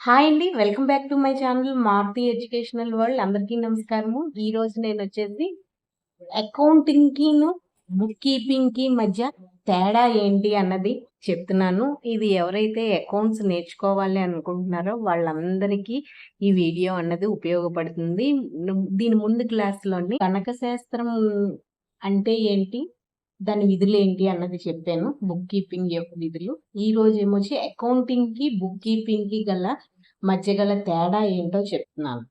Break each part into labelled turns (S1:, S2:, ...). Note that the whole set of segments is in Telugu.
S1: హాయ్ అండి. Welcome back to my channel Maruti educational world. అందరికీ నమస్కారము. ఈరోజు నేనొచ్చేసి అకౌంటింగ్‌కిను, బుక్ కీపింగ్‌కి మధ్య తేడా ఏంటి అన్నది చెప్తున్నాను. ఇది ఎవరైతే అకౌంట్స్ నేర్చుకోవాలి అనుకుంటున్నారో వాళ్ళందరికీ ఈ వీడియో అన్నది ఉపయోగపడుతుంది. దీని ముందు క్లాస్‌లోని కనక శాస్త్రం అంటే ఏంటి? దాని విధులేంటి అన్నది చెప్పాను. బుక్ కీపింగ్ యొక్క విధులు. ఈరోజు ఏమొచ్చి అకౌంటింగ్‌కి, బుక్ కీపింగ్‌కి మధ్య గల తేడా ఏంటో చెప్తున్నాను.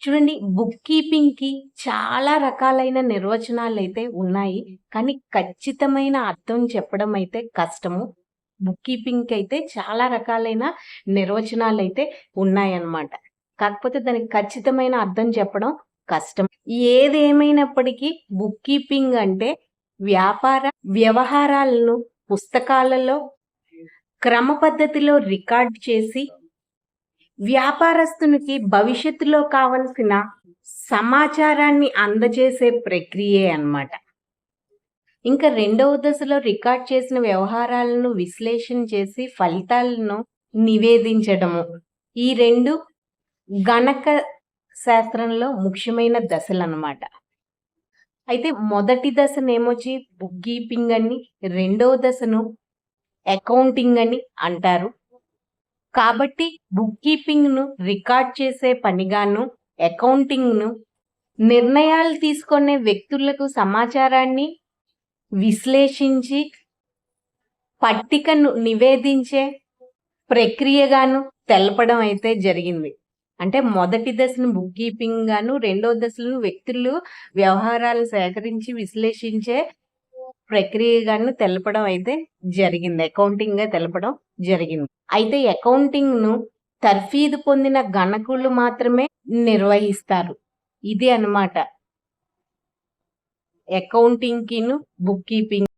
S1: చూడండి, బుక్ కీపింగ్‌కి చాలా రకాలైన నిర్వచనాలైతే ఉన్నాయి. కానీ ఖచ్చితమైన అర్థం చెప్పడం అయితే కష్టము. బుక్ కీపింగ్‌కి అయితే చాలా రకాలైన నిర్వచనాలైతే ఉన్నాయన్నమాట. కాకపోతే దానికి ఖచ్చితమైన అర్థం చెప్పడం కష్టం. ఏదేమైనప్పటికీ బుక్ కీపింగ్ అంటే వ్యాపార వ్యవహారాలను పుస్తకాలలో క్రమ పద్ధతిలో రికార్డ్ చేసి వ్యాపారస్తునికి భవిష్యత్తులో కావలసిన సమాచారాన్ని అందజేసే ప్రక్రియే అన్నమాట. ఇంకా రెండవ దశలో రికార్డ్ చేసిన వ్యవహారాలను విశ్లేషణ చేసి ఫలితాలను నివేదించడము. ఈ రెండు గణక శాస్త్రంలో ముఖ్యమైన దశలు అన్నమాట. అయితే మొదటి దశనేమొచ్చి బుక్ కీపింగ్ అని, రెండవ దశను అకౌంటింగ్ అని అంటారు. కాబట్టి బుక్ కీపింగ్‌ను రికార్డ్ చేసే పనిగాను, అకౌంటింగ్‌ను నిర్ణయాలు తీసుకునే వ్యక్తులకు సమాచారాన్ని విశ్లేషించి పట్టికను నివేదించే ప్రక్రియగాను తెలపడం అయితే జరిగింది. అంటే మొదటి దశను బుక్ కీపింగ్ గాను, రెండవ దశను వ్యక్తులు వ్యవహారాలు సేకరించి విశ్లేషించే ప్రక్రియగాను తెలపడం అయితే జరిగింది. అకౌంటింగ్‌గా తెలపడం జరిగింది. అయితే అకౌంటింగ్‌ను తర్ఫీదు పొందిన గణకులు మాత్రమే నిర్వహిస్తారు. ఇది అన్నమాట అకౌంటింగ్‌కిను, బుక్ కీపింగ్.